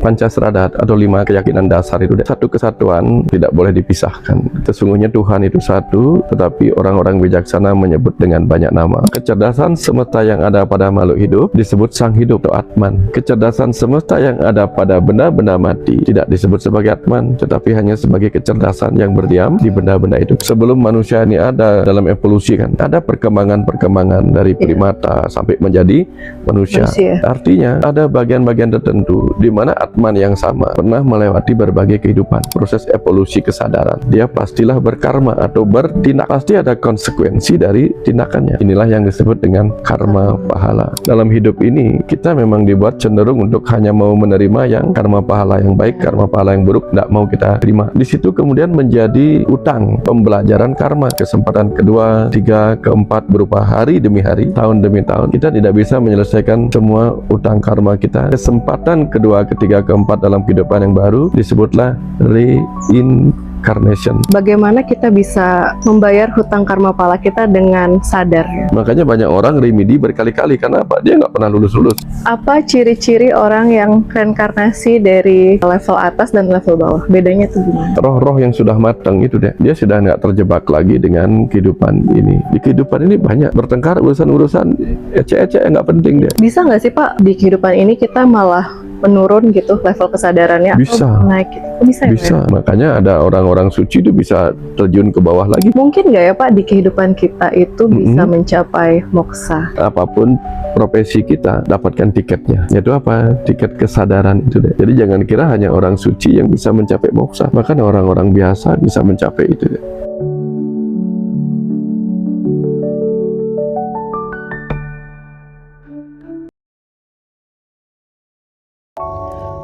Pancasila atau 5 keyakinan dasar itu satu kesatuan, tidak boleh dipisahkan. Sesungguhnya Tuhan itu satu, tetapi orang-orang bijaksana menyebut dengan banyak nama. Kecerdasan semesta yang ada pada makhluk hidup disebut sang hidup atau Atman. Kecerdasan semesta yang ada pada benda-benda mati tidak disebut sebagai Atman, tetapi hanya sebagai kecerdasan yang berdiam di benda-benda itu. Sebelum manusia ini ada dalam evolusi kan, ada perkembangan-perkembangan dari primata sampai menjadi manusia. Artinya ada bagian-bagian tertentu di mana Atman yang sama pernah melewati berbagai kehidupan, proses evolusi kesadaran. Dia pastilah berkarma atau bertindak, pasti ada konsekuensi dari tindakannya. Inilah yang disebut dengan karma pahala. Dalam hidup ini kita memang dibuat cenderung untuk hanya mau menerima yang karma pahala yang baik, karma pahala yang buruk tidak mau kita terima. Di situ kemudian menjadi utang pembelajaran karma, kesempatan kedua, tiga, keempat berupa hari demi hari, tahun demi tahun. Kita tidak bisa menyelesaikan semua utang karma kita. Kesempatan kedua, ketiga, keempat dalam kehidupan yang baru disebutlah reincarnation. Bagaimana kita bisa membayar hutang karma pala kita dengan sadar? Makanya banyak orang remedi berkali-kali. Karena apa? Dia nggak pernah lulus-lulus. Apa ciri-ciri orang yang reinkarnasi dari level atas dan level bawah? Bedanya itu gimana? Roh-roh yang sudah matang itu deh, dia sudah nggak terjebak lagi dengan kehidupan ini. Di kehidupan ini banyak bertengkar, urusan-urusan ecek-ecek nggak penting deh. Bisa nggak sih Pak, di kehidupan ini kita malah menurun gitu level kesadarannya? Bisa. Atau naik gitu? Bisa. Bisa. Ya? Makanya ada orang-orang suci itu bisa terjun ke bawah lagi. Mungkin nggak ya Pak, di kehidupan kita itu bisa mencapai moksa? Apapun profesi kita, dapatkan tiketnya. Yaitu apa? Tiket kesadaran itu deh. Jadi jangan kira hanya orang suci yang bisa mencapai moksa. Bahkan orang-orang biasa bisa mencapai itu deh.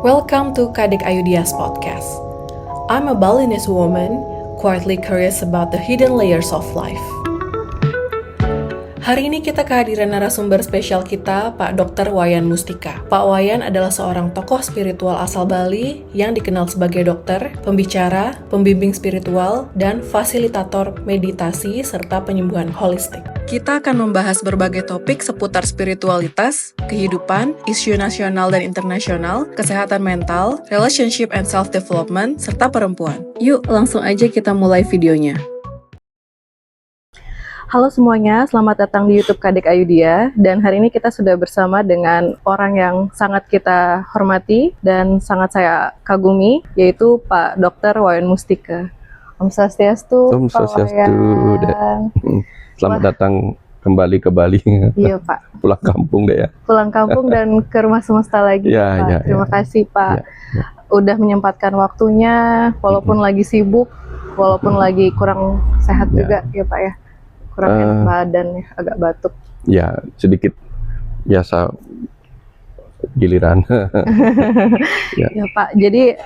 Welcome to Kadek Ayudia's podcast. I'm a Balinese woman, quietly curious about the hidden layers of life. Hari ini kita kehadiran narasumber spesial kita, Pak Dr. Wayan Mustika. Pak Wayan adalah seorang tokoh spiritual asal Bali yang dikenal sebagai dokter, pembicara, pembimbing spiritual, dan fasilitator meditasi serta penyembuhan holistik. Kita akan membahas berbagai topik seputar spiritualitas, kehidupan, isu nasional dan internasional, kesehatan mental, relationship and self-development, serta perempuan. Yuk, langsung aja kita mulai videonya. Halo semuanya, selamat datang di YouTube Kadek Ayudia. Dan hari ini kita sudah bersama dengan orang yang sangat kita hormati dan sangat saya kagumi, yaitu Pak Dr. Wayan Mustika. Om Swastiastu. Om Swastiastu. Selamat datang kembali ke Bali. Iya Pak. Pulang kampung deh ya. Pulang kampung dan ke rumah semesta lagi. Ya. Terima kasih Pak. Udah menyempatkan waktunya, walaupun lagi sibuk, walaupun lagi kurang sehat juga ya Pak ya. Kurang enak badan ya, agak batuk. Ya, sedikit biasa giliran. Ya Pak, jadi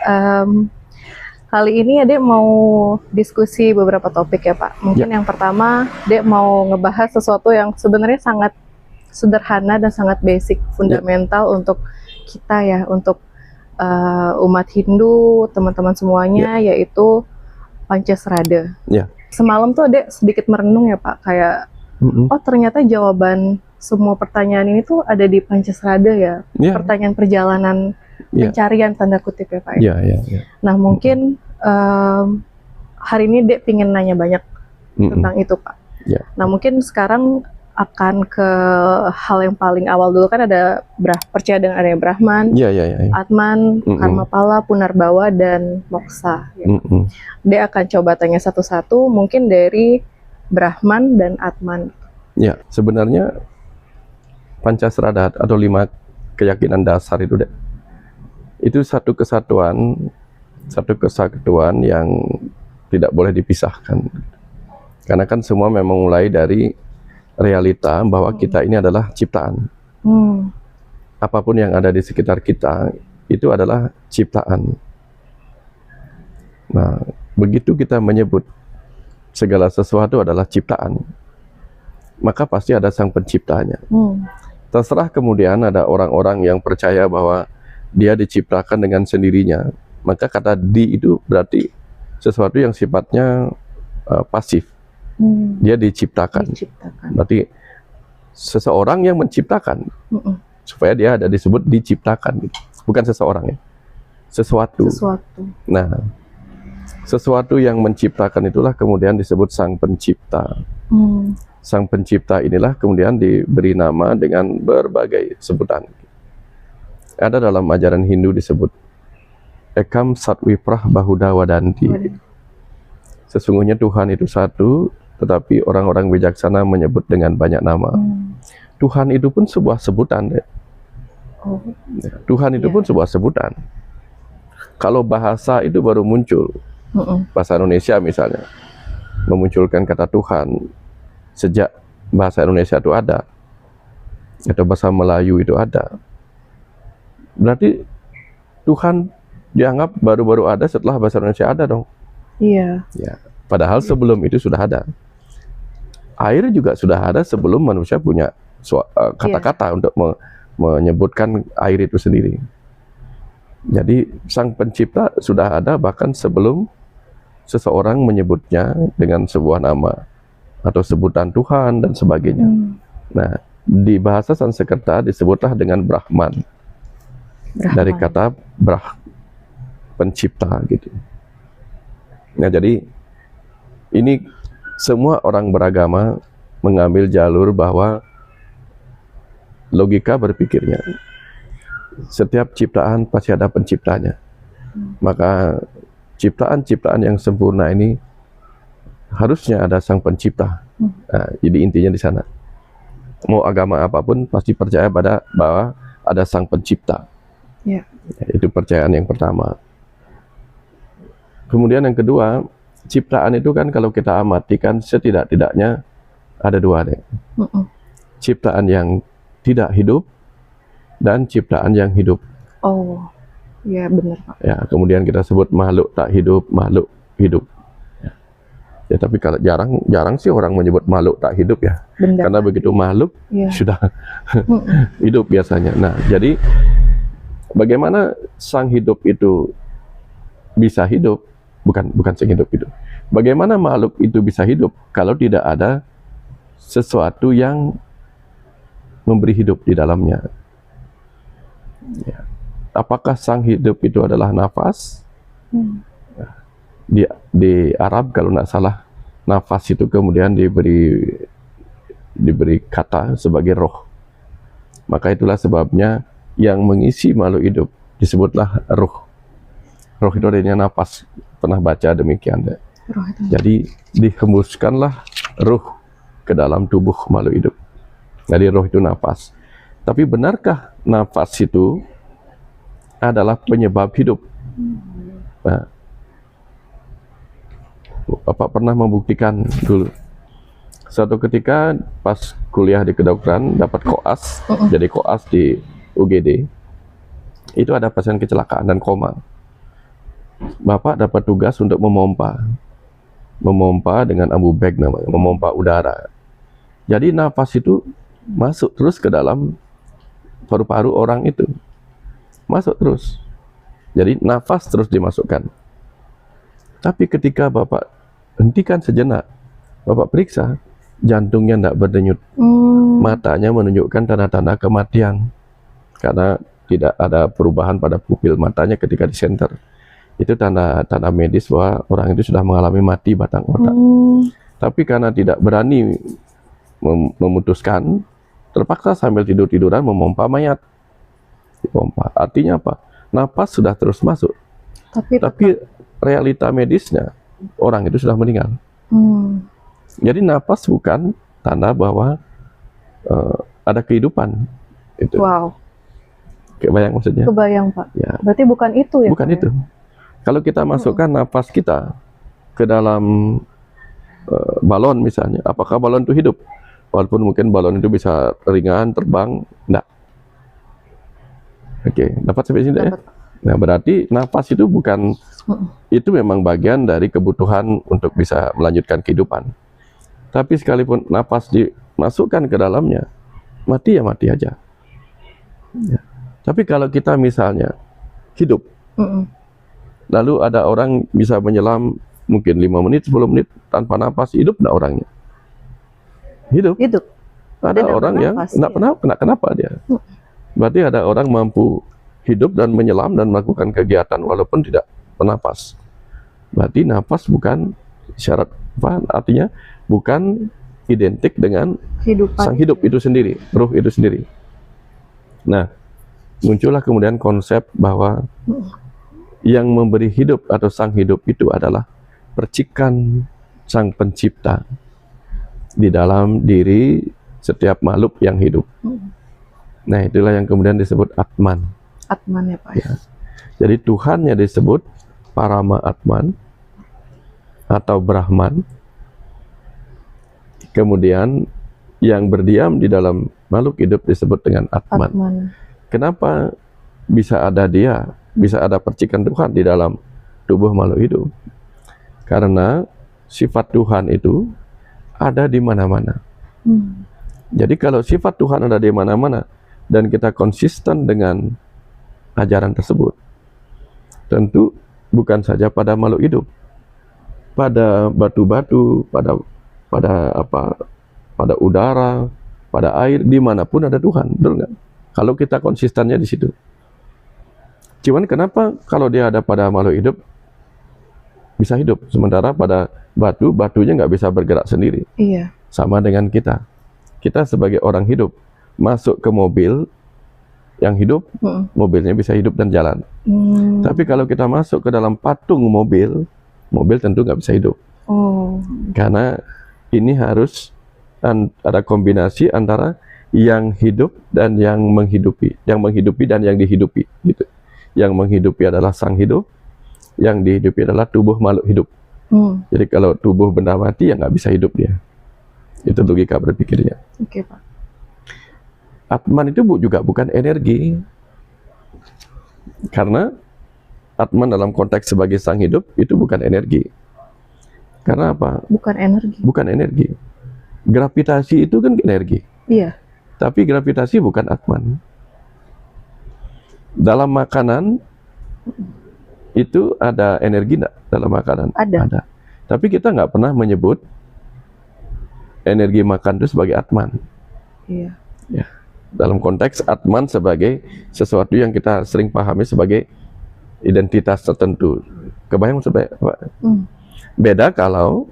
kali ini Adek mau diskusi beberapa topik ya Pak. Mungkin yang pertama, Adek mau ngebahas sesuatu yang sebenarnya sangat sederhana dan sangat basic, fundamental untuk kita ya, untuk umat Hindu, teman-teman semuanya, yaitu Pancasrada. Semalam tuh Adek sedikit merenung ya Pak, kayak oh ternyata jawaban semua pertanyaan ini tuh ada di Pancasrada ya. Pertanyaan perjalanan pencarian tanda kutip ya Pak ya. Nah mungkin hari ini Dek pingin nanya banyak tentang itu Pak. Nah mungkin sekarang akan ke hal yang paling awal dulu, kan ada percaya dengan adanya Brahman, Atman, karma pala, punarbawa, dan moksa. Dia akan coba tanya satu-satu, mungkin dari Brahman dan Atman. Ya, sebenarnya Pancasila atau 5 keyakinan dasar itu deh, itu satu kesatuan yang tidak boleh dipisahkan. Karena kan semua memang mulai dari realita bahwa kita ini adalah ciptaan. Apapun yang ada di sekitar kita itu adalah ciptaan. Nah, begitu kita menyebut segala sesuatu adalah ciptaan, maka pasti ada sang penciptanya. Terserah kemudian ada orang-orang yang percaya bahwa dia diciptakan dengan sendirinya, maka kata di itu berarti sesuatu yang sifatnya pasif. Dia diciptakan. Berarti seseorang yang menciptakan, supaya dia ada disebut diciptakan gitu. Bukan seseorang ya. sesuatu. Nah, sesuatu yang menciptakan itulah kemudian disebut sang pencipta. Sang pencipta inilah kemudian diberi nama dengan berbagai sebutan. Ada dalam ajaran Hindu disebut Ekam Satwiprah Bahuda Wadanti. Sesungguhnya Tuhan itu satu, tetapi orang-orang bijaksana menyebut dengan banyak nama. Tuhan itu pun sebuah sebutan. Tuhan itu pun sebuah sebutan. Kalau bahasa itu baru muncul, bahasa Indonesia misalnya, memunculkan kata Tuhan sejak bahasa Indonesia itu ada, atau bahasa Melayu itu ada. Berarti Tuhan dianggap baru-baru ada setelah bahasa Indonesia ada dong. Iya. Ya. Padahal sebelum itu sudah ada. Air juga sudah ada sebelum manusia punya kata-kata untuk menyebutkan air itu sendiri. Jadi sang pencipta sudah ada bahkan sebelum seseorang menyebutnya dengan sebuah nama atau sebutan Tuhan dan sebagainya. Nah, di bahasa Sanskerta disebutlah dengan Brahman. Dari kata pencipta gitu. Nah, jadi ini semua orang beragama mengambil jalur bahwa logika berpikirnya setiap ciptaan pasti ada penciptanya. Maka ciptaan-ciptaan yang sempurna ini harusnya ada sang pencipta. Nah, jadi intinya di sana. Mau agama apapun pasti percaya pada bahwa ada sang pencipta. Ya, itu percayaan yang pertama. Kemudian yang kedua, ciptaan itu kan kalau kita amati kan setidak-tidaknya ada dua deh. Ciptaan yang tidak hidup dan ciptaan yang hidup. Oh, ya benar Pak. Ya, kemudian kita sebut makhluk tak hidup, makhluk hidup. Ya, tapi kalau jarang sih orang menyebut makhluk tak hidup ya. Benar. Karena begitu makhluk sudah hidup biasanya. Nah, jadi bagaimana sang hidup itu bisa hidup? Bukan sang hidup itu. Bagaimana makhluk itu bisa hidup kalau tidak ada sesuatu yang memberi hidup di dalamnya? Ya. Apakah sang hidup itu adalah nafas? Di Arab kalau tidak salah, nafas itu kemudian diberi kata sebagai roh. Maka itulah sebabnya yang mengisi makhluk hidup disebutlah roh. Roh itu adanya nafas. Pernah baca demikian. Jadi dihembuskanlah roh ke dalam tubuh makhluk hidup. Jadi roh itu nafas. Tapi benarkah nafas itu adalah penyebab hidup? Nah, Bapak pernah membuktikan dulu. Suatu ketika pas kuliah di kedokteran dapat koas, jadi koas di UGD. Itu ada pasien kecelakaan dan koma. Bapak dapat tugas untuk memompa dengan ambu bag namanya, memompa udara. Jadi nafas itu masuk terus ke dalam paru-paru orang itu, masuk terus. Jadi nafas terus dimasukkan. Tapi ketika Bapak hentikan sejenak, Bapak periksa, jantungnya tidak berdenyut, matanya menunjukkan tanda-tanda kematian karena tidak ada perubahan pada pupil matanya ketika di center. Itu tanda-tanda medis bahwa orang itu sudah mengalami mati batang otak. Tapi karena tidak berani memutuskan, terpaksa sambil tidur-tiduran memompa mayat. Dipompa. Artinya apa? Napas sudah terus masuk. Tapi realita medisnya, orang itu sudah meninggal. Jadi napas bukan tanda bahwa ada kehidupan. Itu. Wow. Kebayang maksudnya? Kebayang Pak. Ya. Berarti bukan itu ya? Bukan itu. Kalau kita masukkan napas kita ke dalam balon misalnya, apakah balon itu hidup? Walaupun mungkin balon itu bisa ringan, terbang, enggak. Oke, dapat sampai sini ya? Nah, berarti napas itu bukan, itu memang bagian dari kebutuhan untuk bisa melanjutkan kehidupan. Tapi sekalipun napas dimasukkan ke dalamnya, mati ya mati aja. Ya. Tapi kalau kita misalnya hidup, lalu ada orang bisa menyelam mungkin 5 menit, 10 menit tanpa napas, hidup enggak orangnya? Hidup. Ada orang yang enggak kenapa dia. Berarti ada orang mampu hidup dan menyelam dan melakukan kegiatan walaupun tidak bernapas. Berarti napas bukan syarat apa? Artinya bukan identik dengan Kehidupan. sang hidup itu sendiri, ruh itu sendiri. Nah, muncullah kemudian konsep bahwa yang memberi hidup atau sang hidup itu adalah percikan sang pencipta di dalam diri setiap makhluk yang hidup. Nah, itulah yang kemudian disebut Atman. Atman ya Pak. Ya. Jadi Tuhannya disebut Parama Atman atau Brahman. Kemudian yang berdiam di dalam makhluk hidup disebut dengan Atman. Atman. Kenapa bisa ada dia, bisa ada percikan Tuhan di dalam tubuh makhluk hidup? Karena sifat Tuhan itu ada di mana-mana. Jadi kalau sifat Tuhan ada di mana-mana dan kita konsisten dengan ajaran tersebut, tentu bukan saja pada makhluk hidup, pada batu-batu, pada udara, pada air, dimanapun ada Tuhan, betul nggak? Kalau kita konsistennya di situ. Cuman kenapa kalau dia ada pada makhluk hidup bisa hidup, sementara pada batunya nggak bisa bergerak sendiri? Iya. Sama dengan kita. Kita sebagai orang hidup masuk ke mobil yang hidup, mobilnya bisa hidup dan jalan. Tapi kalau kita masuk ke dalam patung mobil tentu nggak bisa hidup. Karena ini harus ada kombinasi antara yang hidup dan yang menghidupi dan yang dihidupi, gitu. Yang menghidupi adalah sang hidup, yang dihidupi adalah tubuh makhluk hidup. Jadi kalau tubuh benda mati ya nggak bisa hidup dia. Itu logika berpikirnya. Oke Pak. Atman itu juga bukan energi, karena Atman dalam konteks sebagai sang hidup itu bukan energi. Karena apa? Bukan energi. Bukan energi. Gravitasi itu kan energi. Iya. Tapi gravitasi bukan Atman. Dalam makanan itu ada energi enggak dalam makanan? Ada. Tapi kita nggak pernah menyebut energi makan itu sebagai Atman. Iya. Ya. Dalam konteks Atman sebagai sesuatu yang kita sering pahami sebagai identitas tertentu. Kebayang maksudnya, Pak? Beda kalau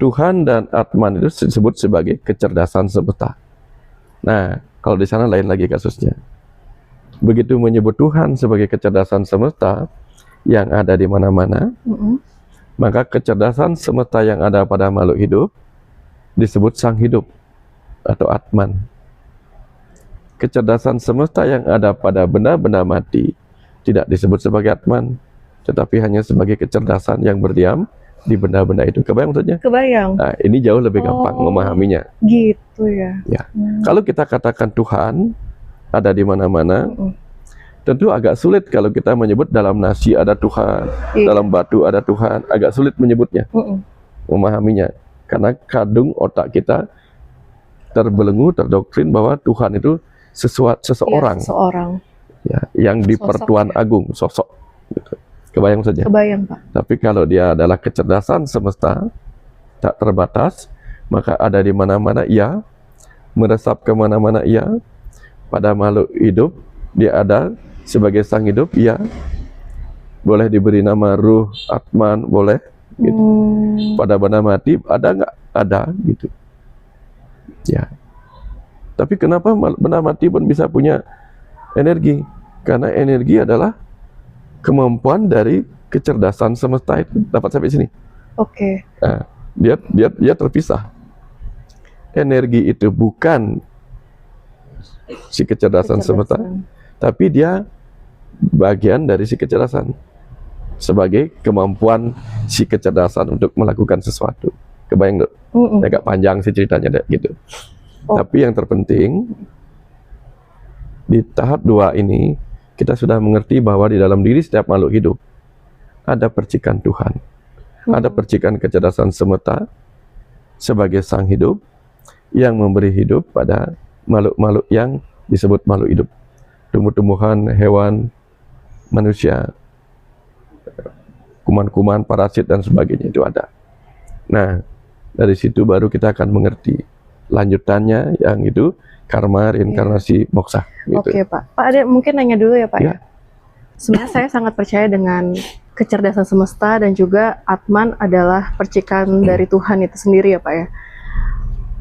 Tuhan dan Atman itu disebut sebagai kecerdasan semesta. Nah, kalau di sana lain lagi kasusnya. Begitu menyebut Tuhan sebagai kecerdasan semesta yang ada di mana-mana, maka kecerdasan semesta yang ada pada makhluk hidup disebut sang hidup atau Atman. Kecerdasan semesta yang ada pada benda-benda mati tidak disebut sebagai Atman, tetapi hanya sebagai kecerdasan yang berdiam di benda-benda itu. Kebayang maksudnya? Kebayang. Nah, ini jauh lebih gampang memahaminya. Gitu ya. Ya. Kalau kita katakan Tuhan ada di mana-mana, tentu agak sulit kalau kita menyebut dalam nasi ada Tuhan, dalam batu ada Tuhan, agak sulit menyebutnya, memahaminya. Karena kadung otak kita terbelenggu, terdoktrin bahwa Tuhan itu seseorang, ya, yang di Pertuan Agung, sosok. Gitu. Kebayang saja. Kebayang Pak. Tapi kalau dia adalah kecerdasan semesta, tak terbatas, maka ada di mana-mana ia, meresap ke mana-mana ia, pada makhluk hidup dia ada sebagai sang hidup, ia boleh diberi nama ruh, Atman, boleh. Gitu. Pada benda mati ada nggak? Ada, gitu. Ya. Tapi kenapa benda mati pun bisa punya energi? Karena energi adalah kemampuan dari kecerdasan semesta itu. Dapat sampai sini? Oke. Nah, dia terpisah. Energi itu bukan si kecerdasan semesta, tapi dia bagian dari si kecerdasan sebagai kemampuan si kecerdasan untuk melakukan sesuatu. Kebayang nggak? Agak panjang sih ceritanya deh, gitu. Tapi yang terpenting di tahap 2 ini kita sudah mengerti bahwa di dalam diri setiap makhluk hidup ada percikan Tuhan, ada percikan kecerdasan semesta sebagai sang hidup yang memberi hidup pada makhluk-makhluk yang disebut makhluk hidup, tumbuh-tumbuhan, hewan, manusia, kuman-kuman, parasit dan sebagainya itu ada. Nah, dari situ baru kita akan mengerti lanjutannya yang itu karma, reinkarnasi, moksa. Gitu. Oke Pak. Pak, ada mungkin nanya dulu ya Pak Ya. ya. Sebenarnya saya sangat percaya dengan kecerdasan semesta dan juga Atman adalah percikan dari Tuhan itu sendiri ya Pak ya.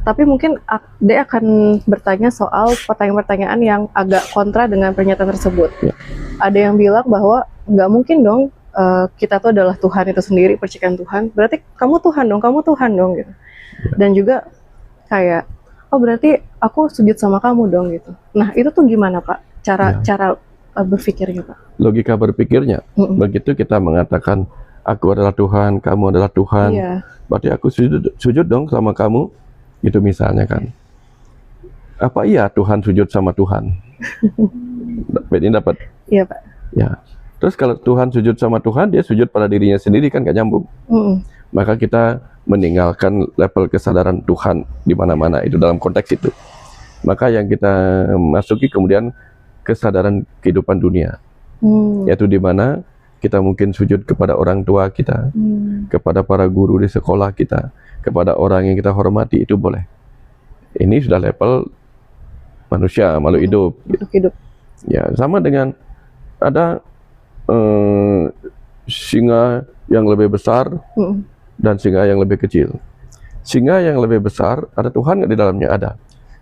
Tapi mungkin dia akan bertanya soal pertanyaan-pertanyaan yang agak kontra dengan pernyataan tersebut. Ya. Ada yang bilang bahwa nggak mungkin dong kita tuh adalah Tuhan itu sendiri, percikan Tuhan. Berarti kamu Tuhan dong gitu. Dan juga kayak, oh berarti aku sujud sama kamu dong gitu. Nah itu tuh gimana Pak? Cara berpikirnya Pak? Logika berpikirnya, begitu kita mengatakan aku adalah Tuhan, kamu adalah Tuhan, Iya. berarti aku sujud dong sama kamu. Itu misalnya kan. Apa iya Tuhan sujud sama Tuhan? Ini dapat. Iya Pak. Ya. Terus kalau Tuhan sujud sama Tuhan, dia sujud pada dirinya sendiri kan gak nyambung. Maka kita meninggalkan level kesadaran Tuhan di mana-mana itu dalam konteks itu. Maka yang kita masuki kemudian kesadaran kehidupan dunia. Yaitu di mana kita mungkin sujud kepada orang tua kita, kepada para guru di sekolah kita, kepada orang yang kita hormati, itu boleh. Ini sudah level manusia, makhluk hidup. Hidup. Ya, sama dengan ada singa yang lebih besar dan singa yang lebih kecil. Singa yang lebih besar, ada Tuhan nggak di dalamnya? Ada.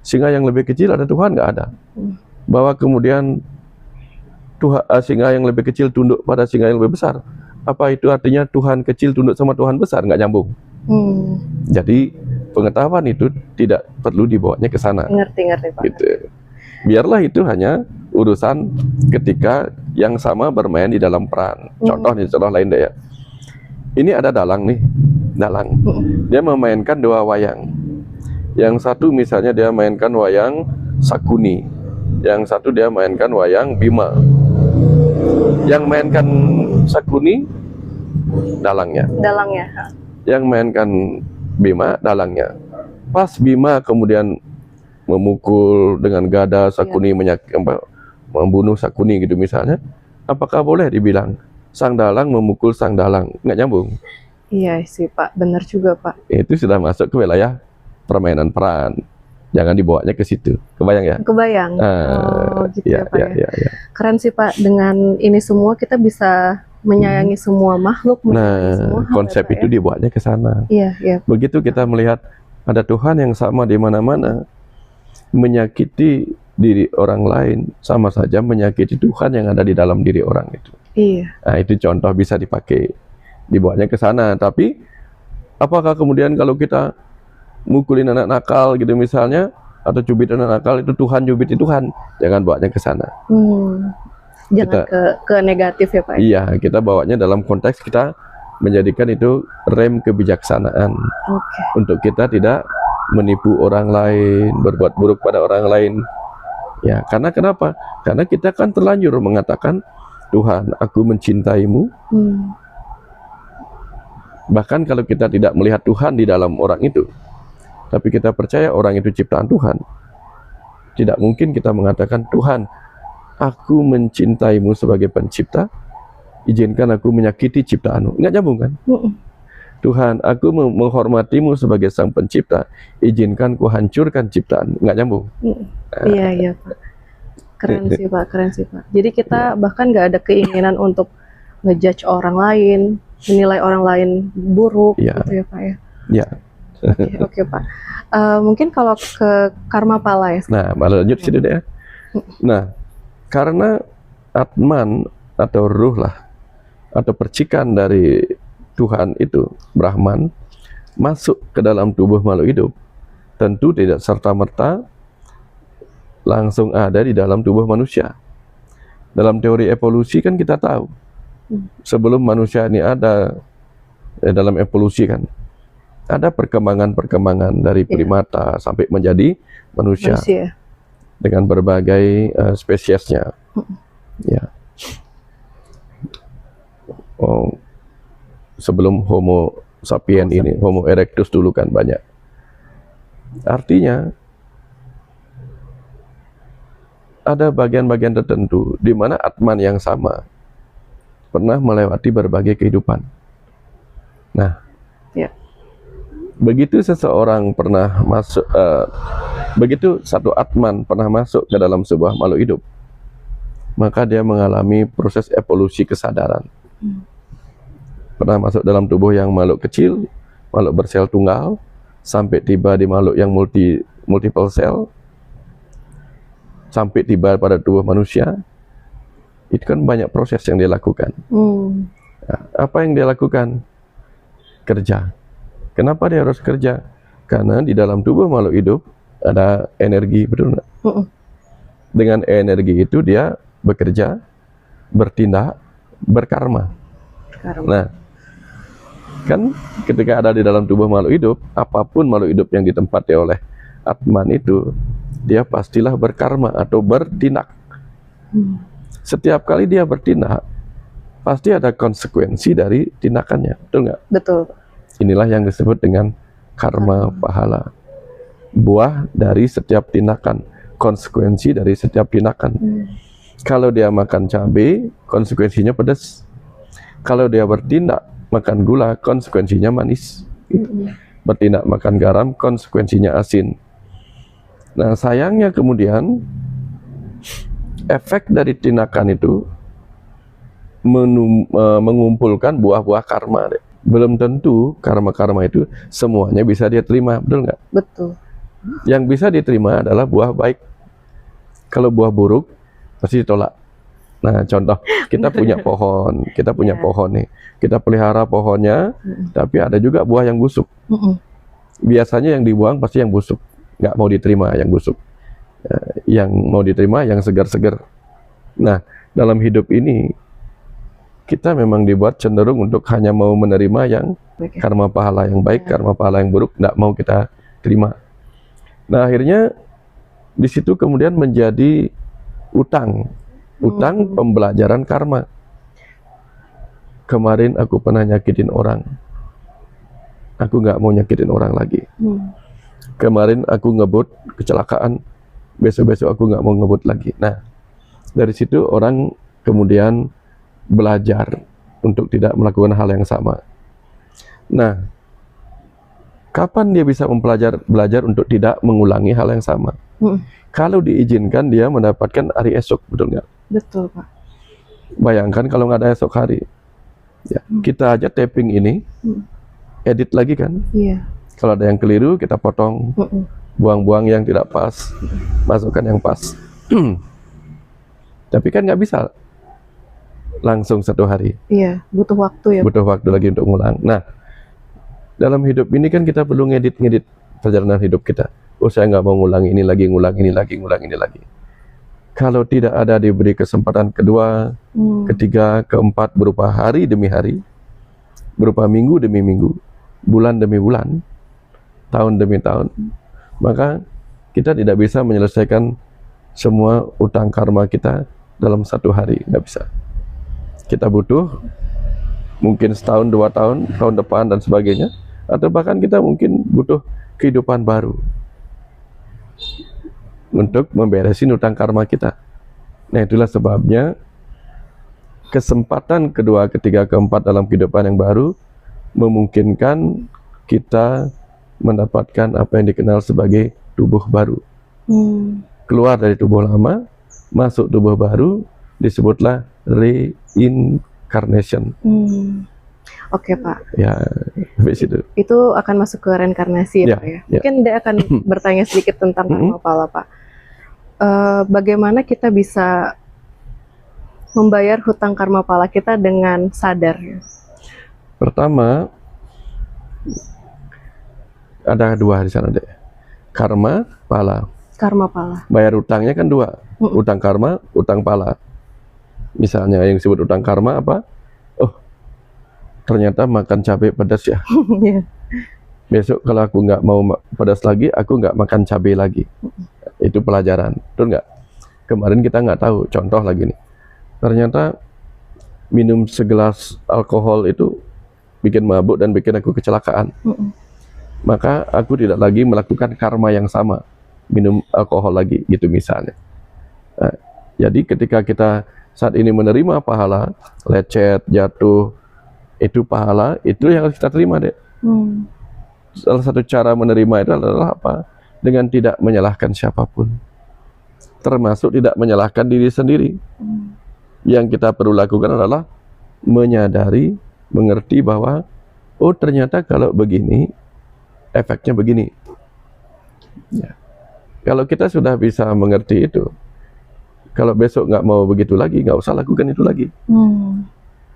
Singa yang lebih kecil, ada Tuhan nggak? Ada. Bahwa kemudian singa yang lebih kecil tunduk pada singa yang lebih besar, apa itu artinya Tuhan kecil tunduk sama Tuhan besar? Nggak nyambung. Jadi pengetahuan itu tidak perlu dibawanya ke sana. Ngerti Pak. Gitu. Biarlah itu hanya urusan ketika yang sama bermain di dalam peran. Contoh lain deh ya. Ini ada dalang nih, dalang. Dia memainkan 2 wayang. Yang satu misalnya dia mainkan wayang Sakuni, yang satu dia mainkan wayang Bima. Yang mainkan Sakuni dalangnya. Yang mainkan Bima dalangnya. Pas Bima kemudian memukul dengan gada Sakuni, membunuh Sakuni gitu misalnya, apakah boleh dibilang sang dalang memukul sang dalang? Nggak nyambung. Iya sih Pak, benar juga Pak. Itu sudah masuk ke wilayah permainan peran. Jangan dibawanya ke situ. Kebayang ya? Kebayang. Gitu ya Pak ya. Keren sih Pak, dengan ini semua kita bisa menyayangi semua makhluk. Nah, konsep itu dibawanya ke sana. Iya. Begitu kita melihat ada Tuhan yang sama di mana-mana, menyakiti diri orang lain sama saja menyakiti Tuhan yang ada di dalam diri orang itu. Iya. Nah, itu contoh bisa dipakai, dibawanya ke sana. Tapi apakah kemudian kalau kita mukulin anak nakal gitu misalnya, atau cubit anak nakal, itu Tuhan cubit Tuhan? Jangan bawanya ke sana. Jangan ke negatif ya Pak. Iya, kita bawanya dalam konteks kita menjadikan itu rem kebijaksanaan. Untuk kita tidak menipu orang lain, berbuat buruk pada orang lain. Ya, karena kenapa? Karena kita kan terlanjur mengatakan, Tuhan, aku mencintaimu. Bahkan kalau kita tidak melihat Tuhan di dalam orang itu, tapi kita percaya orang itu ciptaan Tuhan, tidak mungkin kita mengatakan, Tuhan, aku mencintaimu sebagai pencipta, izinkan aku menyakiti ciptaanmu. Nggak nyambung kan? Tuhan, aku menghormatimu sebagai sang pencipta, izinkan ku hancurkan ciptaan. Nggak nyambung. Iya Pak. Keren sih Pak. Jadi kita bahkan nggak ada keinginan untuk ngejudge orang lain, menilai orang lain buruk, gitu ya Pak ya. Iya. Oke Pak. Mungkin kalau ke karma pala ya. Nah, lanjut situ deh. Nah, karena Atman atau ruh lah, atau percikan dari Tuhan itu, Brahman, masuk ke dalam tubuh makhluk hidup, tentu tidak serta-merta langsung ada di dalam tubuh manusia. Dalam teori evolusi kan kita tahu, sebelum manusia ini ada dalam evolusi kan, ada perkembangan-perkembangan dari primata sampai menjadi manusia. Dengan berbagai spesiesnya. Ya. Sebelum Homo sapien ini, Homo erectus dulu kan banyak. Artinya ada bagian-bagian tertentu di mana Atman yang sama pernah melewati berbagai kehidupan. Nah, begitu seseorang pernah masuk Begitu satu atman pernah masuk ke dalam sebuah makhluk hidup, maka dia mengalami proses evolusi kesadaran. Pernah masuk dalam tubuh yang makhluk kecil, makhluk bersel tunggal, sampai tiba di makhluk yang multiple sel, sampai tiba pada tubuh manusia. Itu kan banyak proses yang dia lakukan. Nah, apa yang dia lakukan? Kerja. Kenapa dia harus kerja? Karena di dalam tubuh makhluk hidup ada energi, betul nggak? Dengan energi itu dia bekerja, bertindak, berkarma. Nah, kan ketika ada di dalam tubuh makhluk hidup, apapun makhluk hidup yang ditempati oleh Atman itu, dia pastilah berkarma atau bertindak. Setiap kali dia bertindak, pasti ada konsekuensi dari tindakannya, betul nggak? Betul. Inilah yang disebut dengan karma pahala. Buah dari setiap tindakan, konsekuensi dari setiap tindakan. Kalau dia makan cabai, konsekuensinya pedas. Kalau dia bertindak makan gula, konsekuensinya manis. Bertindak makan garam, konsekuensinya asin. Nah, sayangnya kemudian efek dari tindakan itu mengumpulkan buah-buah karma. Belum tentu karma-karma itu semuanya bisa dia terima, betul nggak? Betul. Yang bisa diterima adalah buah baik. Kalau buah buruk pasti ditolak. Nah, contoh kita punya pohon, nih, kita pelihara pohonnya, tapi ada juga buah yang busuk. Biasanya yang dibuang pasti yang busuk, nggak mau diterima yang busuk. Yang mau diterima yang segar-segar. Nah, dalam hidup ini kita memang dibuat cenderung untuk hanya mau menerima yang karma pahala yang baik, karma pahala yang buruk nggak mau kita terima. Nah, akhirnya di situ kemudian menjadi utang pembelajaran karma. Kemarin aku pernah nyakitin orang, aku nggak mau nyakitin orang lagi. Kemarin aku ngebut kecelakaan, besok-besok aku nggak mau ngebut lagi. Nah, dari situ orang kemudian belajar untuk tidak melakukan hal yang sama. Nah, kapan dia bisa belajar untuk tidak mengulangi hal yang sama? Kalau diizinkan dia mendapatkan hari esok, betul nggak? Betul, Pak. Bayangkan kalau nggak ada esok hari. Ya, kita aja taping ini, edit lagi kan? Iya. Kalau ada yang keliru, kita potong, buang-buang yang tidak pas, masukkan yang pas. Tapi kan nggak bisa langsung satu hari. Iya, butuh waktu ya. Butuh waktu lagi untuk ngulang. Nah, dalam hidup ini kan kita perlu ngedit perjalanan hidup kita. Oh, saya nggak mau ngulang ini lagi, ngulang ini lagi. Kalau tidak ada diberi kesempatan kedua, ketiga, keempat, berupa hari demi hari, berupa minggu demi minggu, bulan demi bulan, tahun demi tahun, maka kita tidak bisa menyelesaikan semua utang karma kita dalam satu hari, nggak bisa. Kita butuh mungkin setahun, 2 tahun, tahun depan dan sebagainya, atau bahkan kita mungkin butuh kehidupan baru untuk memberesin utang karma kita. Nah, itulah sebabnya kesempatan kedua, ketiga, keempat dalam kehidupan yang baru memungkinkan kita mendapatkan apa yang dikenal sebagai tubuh baru. Keluar dari tubuh lama, masuk tubuh baru, disebutlah reincarnation. Oke, Pak. Ya, habis itu. Itu akan masuk ke reinkarnasi ya, Pak ya. Ya. Mungkin dia akan bertanya sedikit tentang karma pala, Pak. Bagaimana kita bisa membayar hutang karma pala kita dengan sadar? Pertama, ada 2 di sana, Dek. Karma, pala. Karma pala. Bayar utangnya kan 2. Utang karma, utang pala. Misalnya yang disebut utang karma apa? Oh, ternyata makan cabai pedas ya. Besok kalau aku nggak mau pedas lagi, aku nggak makan cabai lagi. Itu pelajaran, betul nggak? Kemarin kita nggak tahu, contoh lagi nih. Ternyata minum segelas alkohol itu bikin mabuk dan bikin aku kecelakaan. Maka aku tidak lagi melakukan karma yang sama, minum alkohol lagi, gitu misalnya. Nah, jadi ketika kita saat ini menerima pahala, lecet, jatuh, itu pahala, itu yang harus kita terima, Dek. Salah satu cara menerima itu adalah apa? dengan tidak menyalahkan siapapun, termasuk tidak menyalahkan diri sendiri. Yang kita perlu lakukan adalah menyadari, mengerti bahwa oh ternyata kalau begini efeknya begini. Ya. Kalau kita sudah bisa mengerti itu, kalau besok nggak mau begitu lagi, nggak usah lakukan itu lagi.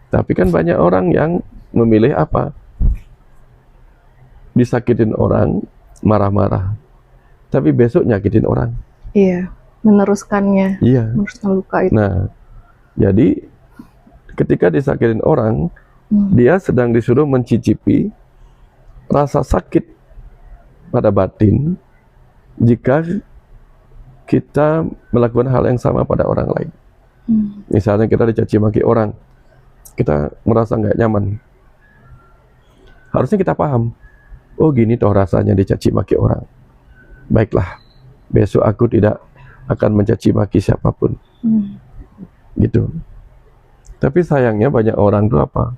Tapi kan banyak orang yang memilih apa? Disakitin orang, marah-marah, tapi besok nyakitin orang. Iya, meneruskannya. Iya. Meneruskan luka itu. Nah, jadi ketika disakitin orang, dia sedang disuruh mencicipi rasa sakit pada batin jika kita melakukan hal yang sama pada orang lain. Misalnya kita dicaci maki orang, kita merasa nggak nyaman. Harusnya kita paham, oh gini toh rasanya dicaci maki orang. Baiklah, besok aku tidak akan mencaci maki siapapun. Gitu. Tapi sayangnya banyak orang tuh apa?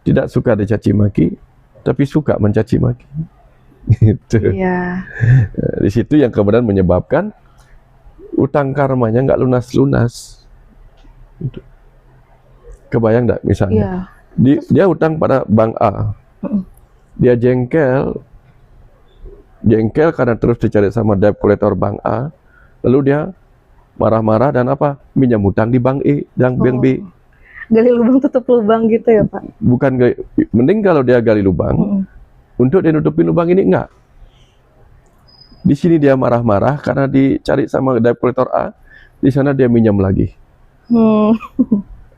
Tidak suka dicaci maki, tapi suka mencaci maki. Gitu. Iya. Di situ yang kemudian menyebabkan utang karmanya nggak lunas-lunas. Gitu. Kebayang nggak misalnya? Iya. Dia utang pada bank A. Dia jengkel karena terus dicari sama debt collector bank A. Lalu dia marah-marah dan apa? Minjam utang di bank E dan bank B. Gali lubang tutup lubang gitu ya Pak? Bukan, mending kalau dia gali lubang, untuk dia nutupin lubang ini enggak. Di sini dia marah-marah karena dicari sama debt collector A, di sana dia minjam lagi.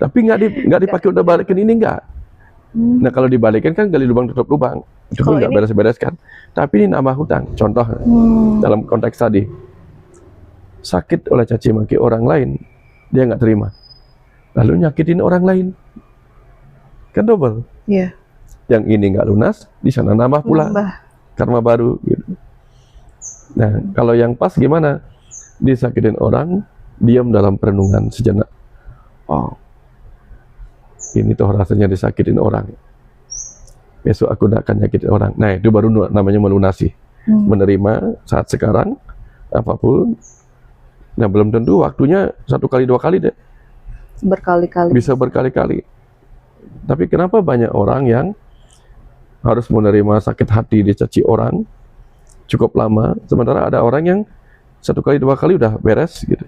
Tapi nggak dipakai untuk balikin ini enggak. Nah kalau dibalikin kan gali lubang tutup lubang, itu pun nggak beres-beres kan. Tapi ini nambah hutang. Contoh dalam konteks tadi, sakit oleh caci maki orang lain, dia nggak terima, lalu nyakitin orang lain, kan double. Iya. Yang ini nggak lunas, di sana nambah pula karma baru. Gitu. Nah kalau yang pas gimana? Disakitin orang, diam dalam perenungan sejenak. Oh, ini toh rasanya disakitin orang. Besok aku tidak akan nyakitin orang. Nah itu baru namanya melunasi. Menerima saat sekarang apapun. Nah belum tentu waktunya 1 kali 2 kali deh. Berkali-kali. Bisa berkali-kali. Tapi kenapa banyak orang yang harus menerima sakit hati dicaci orang cukup lama, sementara ada orang yang 1 kali 2 kali udah beres gitu.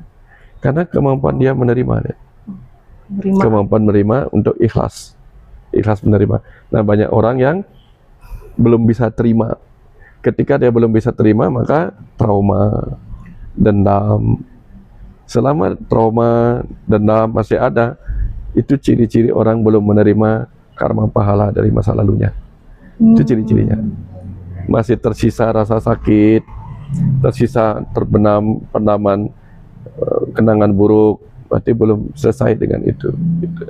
Karena kemampuan dia menerima deh. Kemampuan menerima untuk ikhlas menerima. Nah banyak orang yang belum bisa terima. Ketika dia belum bisa terima, maka trauma, dendam. Selama trauma, dendam masih ada, itu ciri-ciri orang belum menerima karma pahala dari masa lalunya. Itu ciri-cirinya. Masih tersisa rasa sakit, tersisa pendaman kenangan buruk, berarti belum selesai dengan itu. Gitu.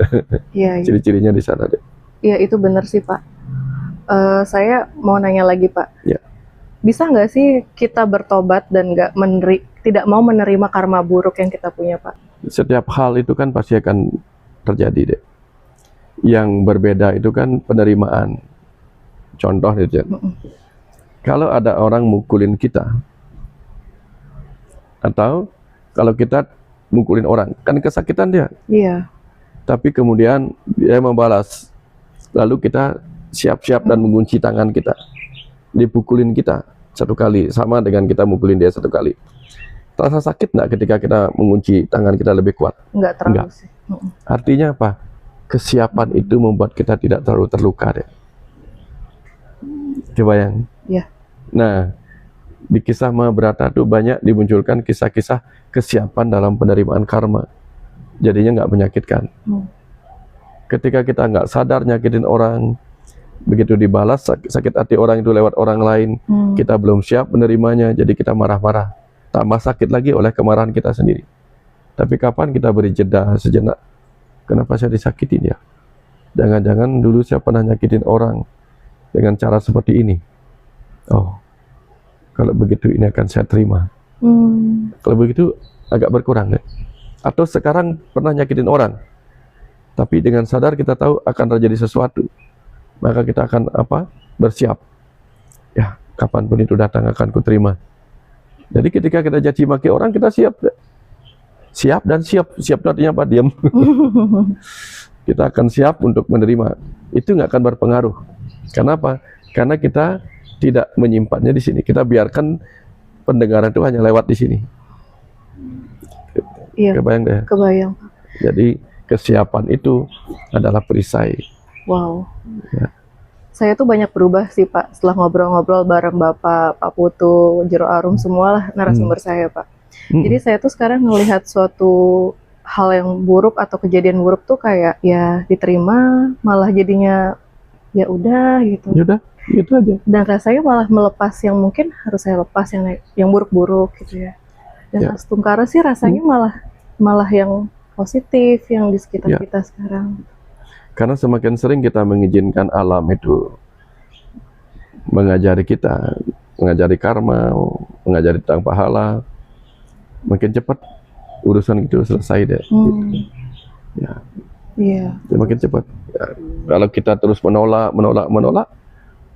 Iya. Ciri-cirinya di sana deh. Iya itu benar sih Pak. Saya mau nanya lagi Pak. Ya. Bisa nggak sih kita bertobat dan tidak mau menerima karma buruk yang kita punya Pak? Setiap hal itu kan pasti akan terjadi deh. Yang berbeda itu kan penerimaan. Contoh nih, kalau ada orang mukulin kita, atau kalau kita mukulin orang, kan kesakitan dia. Iya. Tapi kemudian dia membalas, lalu kita siap-siap dan mengunci tangan kita, dipukulin kita 1 kali, sama dengan kita mukulin dia 1 kali. Terasa sakit nggak ketika kita mengunci tangan kita lebih kuat? Nggak terlalu sih. Artinya apa? Kesiapan itu membuat kita tidak terlalu terluka deh. Coba yang. Iya. Nah, di kisah Mahabharata itu banyak dimunculkan kisah-kisah kesiapan dalam penerimaan karma. Jadinya nggak menyakitkan. Ketika kita nggak sadar nyakitin orang, begitu dibalas sakit hati orang itu lewat orang lain, kita belum siap menerimanya, jadi kita marah-marah. Tambah sakit lagi oleh kemarahan kita sendiri. Tapi kapan kita beri jeda sejenak? Kenapa saya disakitin ya? Jangan-jangan dulu saya pernah nyakitin orang dengan cara seperti ini. Oh, kalau begitu ini akan saya terima. Kalau begitu agak berkurang deh. Atau sekarang pernah nyakitin orang, tapi dengan sadar kita tahu akan terjadi sesuatu, maka kita akan bersiap. Ya, kapanpun itu datang akan ku terima. Jadi ketika kita caci maki orang, kita siap dan siap. Siap artinya apa? Diam. Kita akan siap untuk menerima. Itu nggak akan berpengaruh. Kenapa? Karena kita tidak menyimpannya di sini. Kita biarkan pendengaran itu hanya lewat di sini. Iya. Kebayang deh. Kebayang. Jadi kesiapan itu adalah perisai. Wow. Ya. Saya tuh banyak berubah sih Pak setelah ngobrol-ngobrol bareng Bapak, Pak Putu, Jero Arum, semualah narasumber saya Pak. Jadi saya tuh sekarang melihat suatu hal yang buruk atau kejadian buruk tuh kayak ya diterima, malah jadinya ya udah gitu. Ya udah, gitu aja. Dan rasanya malah melepas yang mungkin harus saya lepas yang buruk-buruk gitu ya. Dan Ya. Astungkara sih rasanya malah yang positif yang di sekitar Ya. kita sekarang. Karena semakin sering kita mengizinkan alam itu mengajari kita, mengajari karma, mengajari tentang pahala, makin cepat urusan itu selesai deh. Ya, Iya. makin cepat. Ya, kalau kita terus menolak,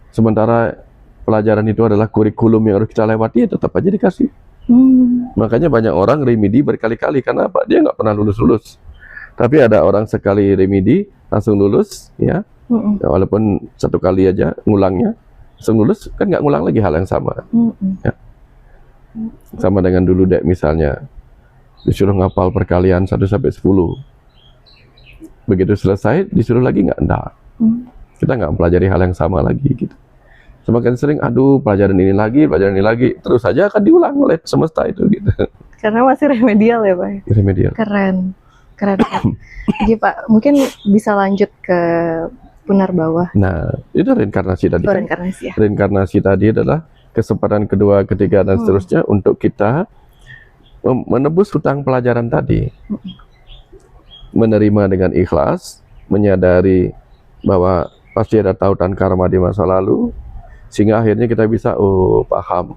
sementara pelajaran itu adalah kurikulum yang harus kita lewati, ya tetap aja dikasih. Makanya banyak orang remedi berkali-kali. Karena apa? Dia nggak pernah lulus-lulus. Tapi ada orang sekali remedi langsung lulus, ya. Ya, walaupun satu kali aja ngulangnya, langsung lulus, kan nggak ngulang lagi hal yang sama. Ya. Sama dengan dulu dek misalnya, disuruh ngapal perkalian 1 sampai 10. Begitu selesai, disuruh lagi enggak. Kita nggak mempelajari hal yang sama lagi gitu. Semakin sering, aduh pelajaran ini lagi, terus saja akan diulang oleh semesta itu gitu. Karena masih remedial ya Pak. Remedial. Keren. Jadi Pak, mungkin bisa lanjut ke Punar Bawah. Nah, itu reinkarnasi tadi. Kan? Reinkarnasi ya. Reinkarnasi tadi adalah kesempatan kedua, ketiga, dan seterusnya untuk kita menebus hutang pelajaran tadi. Menerima dengan ikhlas, menyadari bahwa pasti ada tautan karma di masa lalu, sehingga akhirnya kita bisa, oh paham,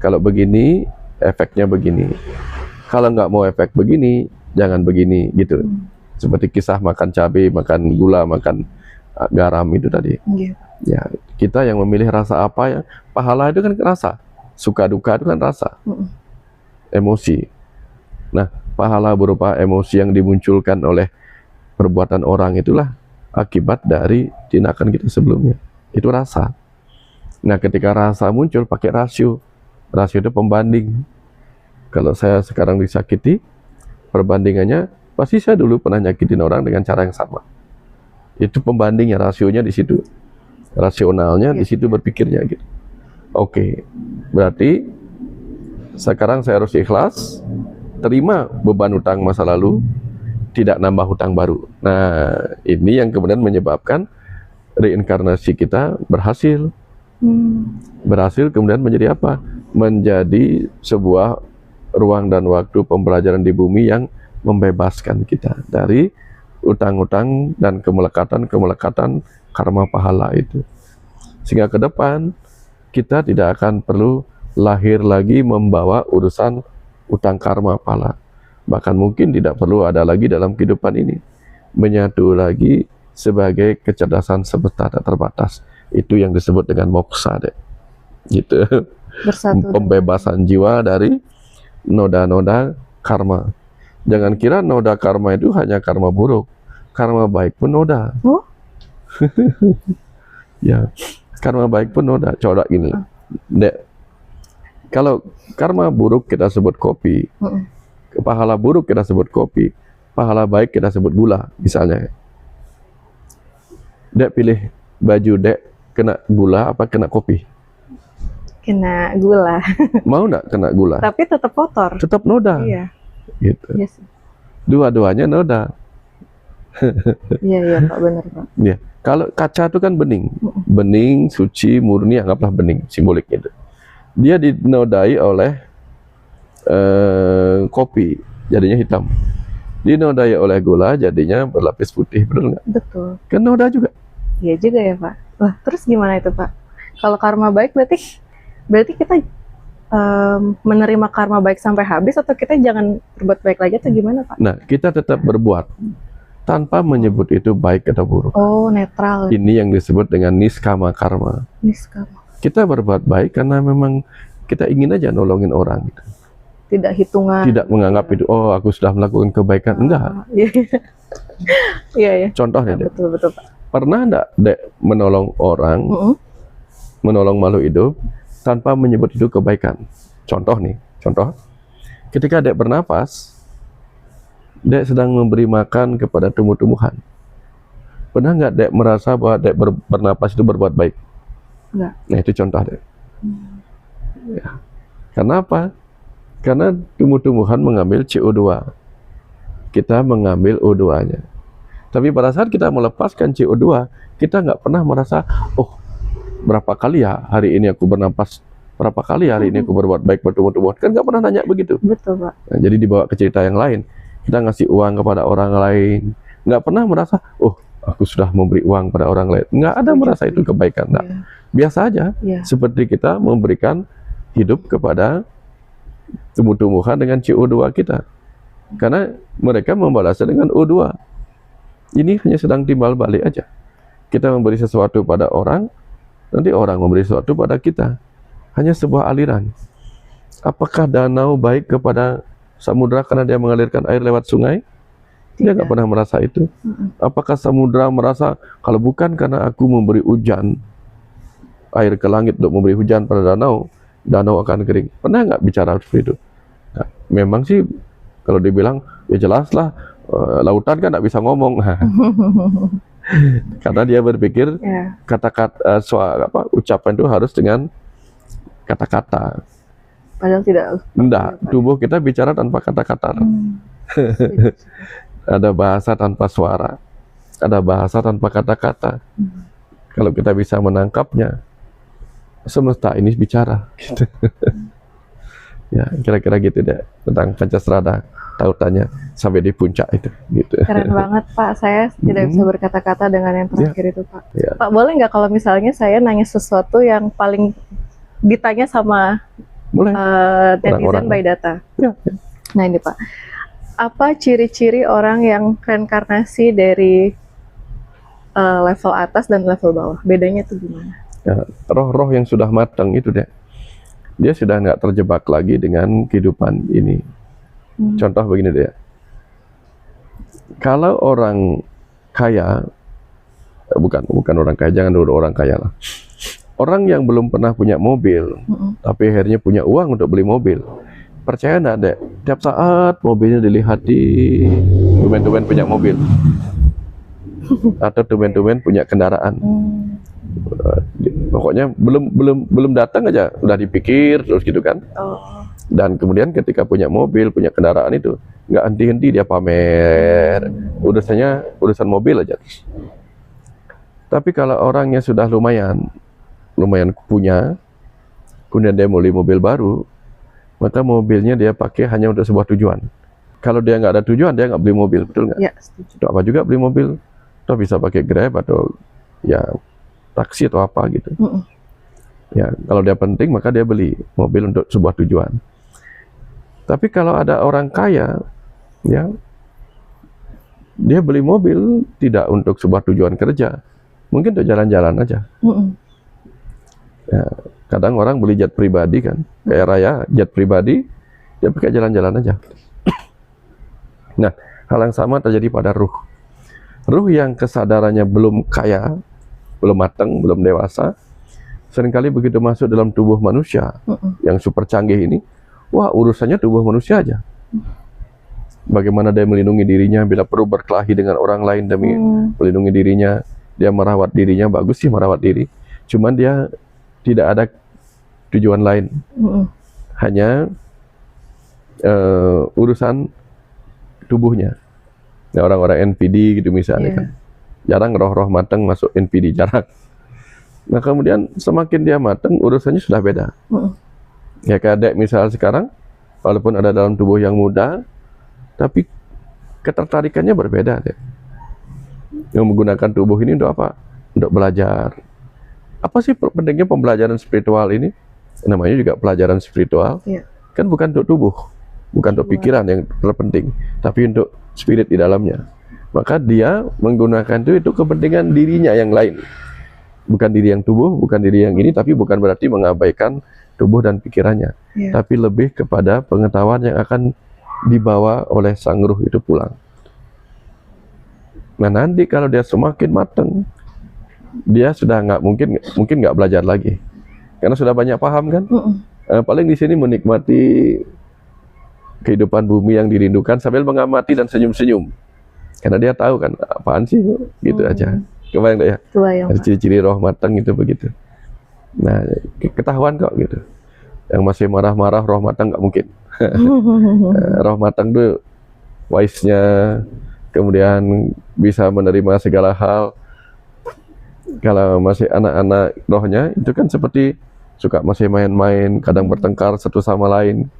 kalau begini, efeknya begini. Kalau nggak mau efek begini, jangan begini, gitu. Seperti kisah makan cabai, makan gula, makan garam itu tadi. Ya, kita yang memilih rasa apa ya. Pahala itu kan rasa, suka duka itu kan rasa, emosi. Nah, pahala berupa emosi yang dimunculkan oleh perbuatan orang itulah akibat dari tindakan kita sebelumnya. Itu rasa. Nah, ketika rasa muncul pakai rasio. Rasio itu pembanding. Kalau saya sekarang disakiti, perbandingannya pasti saya dulu pernah nyakitin orang dengan cara yang sama. Itu pembandingnya, rasionya di situ. Rasionalnya di situ, berpikirnya gitu. Oke. Berarti sekarang saya harus ikhlas, terima beban hutang masa lalu, tidak nambah hutang baru. Nah, ini yang kemudian menyebabkan reinkarnasi kita berhasil. Berhasil kemudian menjadi apa? Menjadi sebuah ruang dan waktu pembelajaran di bumi yang membebaskan kita dari utang-utang dan kemelekatan karma pahala itu. Sehingga ke depan kita tidak akan perlu lahir lagi membawa urusan utang karma pahala. Bahkan mungkin tidak perlu ada lagi dalam kehidupan ini. Menyatu lagi sebagai kecerdasan semesta tak terbatas. Itu yang disebut dengan moksa deh. Gitu. Bersatu. Pembebasan jiwa dari noda-noda karma. Jangan kira noda karma itu hanya karma buruk. Karma baik pun noda. Oh? Ya, karma baik pun noda. Coba gini. Dek, kalau karma buruk kita sebut kopi. Pahala buruk kita sebut kopi. Pahala baik kita sebut gula, misalnya. Dek pilih baju dek kena gula apa kena kopi? Kena gula. Mau nggak kena gula? Tapi tetap kotor. Tetap noda. Iya. Gitu. Yes. Dua-duanya noda. Iya Pak, benar Pak. Ya. Kalau kaca itu kan bening. Bening, suci, murni, anggaplah bening simboliknya itu. Dia dinodai oleh kopi, jadinya hitam. Dinodai oleh gula, jadinya berlapis putih, betul nggak? Betul. Kan noda juga. Iya juga ya Pak. Wah, terus gimana itu Pak? Kalau karma baik berarti kita menerima karma baik sampai habis, atau kita jangan berbuat baik lagi, atau gimana Pak? Nah, kita tetap berbuat tanpa menyebut itu baik atau buruk. Oh, netral. Ini yang disebut dengan niskama karma. Niskama. Kita berbuat baik karena memang kita ingin aja nolongin orang gitu. Tidak hitungan. Tidak menganggap itu, oh aku sudah melakukan kebaikan. Enggak. Iya. Iya, iya. Contoh nih, Dek. Betul, betul, Pak. Pernah enggak Dek menolong orang, menolong makhluk hidup tanpa menyebut itu kebaikan? Contoh nih, contoh. Ketika Dek bernapas, Dek sedang memberi makan kepada tumbuh-tumbuhan. Pernah nggak Dek merasa bahwa Dek bernapas itu berbuat baik? Enggak. Nah itu contoh Dek. Ya. Karena apa? Karena tumbuh-tumbuhan mengambil CO2. Kita mengambil O2-nya. Tapi pada saat kita melepaskan CO2, kita nggak pernah merasa, oh berapa kali ya hari ini aku bernapas, berapa kali hari ini aku berbuat baik buat tumbuh-tumbuhan. Kan nggak pernah nanya begitu. Betul, Pak. Nah, jadi dibawa ke cerita yang lain. Kita ngasih uang kepada orang lain. Nggak pernah merasa, oh aku sudah memberi uang pada orang lain. Nggak ada merasa itu kebaikan. Nggak. Iya. Biasa aja. Iya. Seperti kita memberikan hidup kepada tumbuh-tumbuhan dengan CO2 kita. Karena mereka membalasnya dengan O2. Ini hanya sedang timbal balik aja. Kita memberi sesuatu pada orang, nanti orang memberi sesuatu pada kita. Hanya sebuah aliran. Apakah danau baik kepada samudra karena dia mengalirkan air lewat sungai? Dia nggak pernah merasa itu. Apakah samudra merasa kalau bukan karena aku memberi hujan air ke langit untuk memberi hujan pada danau, danau akan kering? Pernah nggak bicara seperti itu? Nah, memang sih kalau dibilang ya jelaslah lautan kan nggak bisa ngomong. Karena dia berpikir kata-kata ucapan itu harus dengan kata-kata. Padahal tidak. Enggak, tubuh kita bicara tanpa kata-kata. Ada bahasa tanpa suara, ada bahasa tanpa kata-kata. Kalau kita bisa menangkapnya, semesta ini bicara. Gitu. Ya, kira-kira gitu deh tentang Pancasrada, tautannya sampai di puncak itu. Gitu. Keren banget, Pak. Saya tidak bisa berkata-kata dengan yang terakhir itu, Pak. Ya. Pak, boleh nggak kalau misalnya saya nanya sesuatu yang paling ditanya sama netizen by data? Ya. Nah ini Pak, apa ciri-ciri orang yang reinkarnasi dari level atas dan level bawah? Bedanya itu gimana? Ya, roh-roh yang sudah matang itu deh, dia sudah nggak terjebak lagi dengan kehidupan ini. Contoh begini deh, kalau orang kaya, bukan orang kaya, jangan dulu orang kaya lah. Orang yang belum pernah punya mobil, tapi akhirnya punya uang untuk beli mobil. Percaya nggak, Dek? Tiap saat mobilnya dilihat di tumen-tumen punya mobil. Atau tumen-tumen punya kendaraan. Pokoknya belum datang aja, udah dipikir terus gitu kan. Dan kemudian ketika punya mobil, punya kendaraan itu, nggak henti-henti dia pamer. Urusan mobil aja. Tapi kalau orangnya sudah lumayan punya, kemudian dia mau beli mobil baru, maka mobilnya dia pakai hanya untuk sebuah tujuan. Kalau dia nggak ada tujuan, dia nggak beli mobil, betul nggak? Ya, setuju. Untuk apa juga beli mobil? Atau bisa pakai Grab atau ya taksi atau apa gitu. Ya, kalau dia penting maka dia beli mobil untuk sebuah tujuan. Tapi kalau ada orang kaya, ya dia beli mobil tidak untuk sebuah tujuan kerja, mungkin untuk jalan-jalan aja. Ya, kadang orang beli jet pribadi kan, kayak raya jet pribadi, dia pakai jalan-jalan aja. Nah, hal yang sama terjadi pada ruh. Ruh yang kesadarannya belum kaya, belum matang, belum dewasa, seringkali begitu masuk dalam tubuh manusia yang super canggih ini, wah urusannya tubuh manusia aja. Bagaimana dia melindungi dirinya bila perlu berkelahi dengan orang lain demi melindungi dirinya, dia merawat dirinya, bagus sih merawat diri. Cuman dia tidak ada tujuan lain, hanya urusan tubuhnya. Nah, orang-orang NPD gitu misalnya kan, jarang roh-roh matang masuk NPD, jarang. Nah kemudian semakin dia matang, urusannya sudah beda. Ya kayak Dek misal sekarang, walaupun ada dalam tubuh yang muda, tapi ketertarikannya berbeda Dek. Yang menggunakan tubuh ini untuk apa? Untuk belajar. Apa sih pentingnya pembelajaran spiritual ini? Namanya juga pelajaran spiritual. Kan bukan untuk tubuh, bukan untuk pikiran yang terpenting, tapi untuk spirit di dalamnya. Maka dia menggunakan itu kepentingan dirinya yang lain. Bukan diri yang tubuh, bukan diri yang ini, tapi bukan berarti mengabaikan tubuh dan pikirannya, tapi lebih kepada pengetahuan yang akan dibawa oleh sang ruh itu pulang. Nah nanti kalau dia semakin matang, dia sudah mungkin nggak belajar lagi, karena sudah banyak paham kan. Paling di sini menikmati kehidupan bumi yang dirindukan sambil mengamati dan senyum-senyum, karena dia tahu kan apaan sih gitu aja. Kebayang nggak ya? Kebayang, Pak. Ciri-ciri roh matang itu begitu. Nah, ketahuan kok gitu. Yang masih marah-marah roh matang nggak mungkin. Roh matang tuh wise-nya, kemudian bisa menerima segala hal. Kalau masih anak-anak rohnya itu kan seperti suka masih main-main, kadang bertengkar satu sama lain.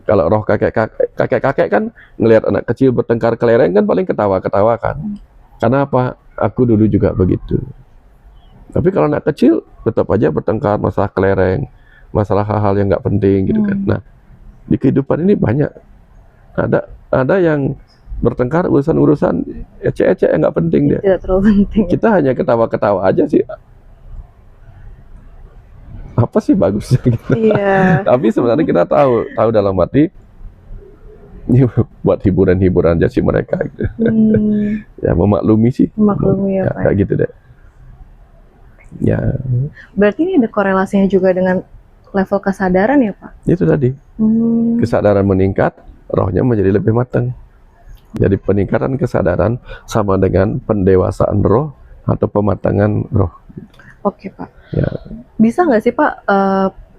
Kalau roh kakek-kakek kan ngelihat anak kecil bertengkar kelereng kan paling ketawa-ketawa kan. Karena apa? Aku dulu juga begitu. Tapi kalau anak kecil tetap aja bertengkar masalah kelereng, masalah hal-hal yang nggak penting gitu kan. Nah, di kehidupan ini banyak ada yang bertengkar urusan-urusan ecek-ecek yang nggak penting dia. Tidak terlalu penting. Kita hanya ketawa-ketawa aja sih. Apa sih bagusnya gitu. Iya. Tapi sebenarnya kita tahu dalam arti ini buat hiburan-hiburan aja sih mereka gitu. Ya memaklumi sih. Memaklumi ya, Pak. Kayak gitu deh. Ya. Berarti ini ada korelasinya juga dengan level kesadaran ya, Pak? Itu tadi. Kesadaran meningkat, rohnya menjadi lebih matang. Jadi peningkatan kesadaran sama dengan pendewasaan roh atau pematangan roh. Oke, Pak. Ya. Bisa nggak sih, Pak,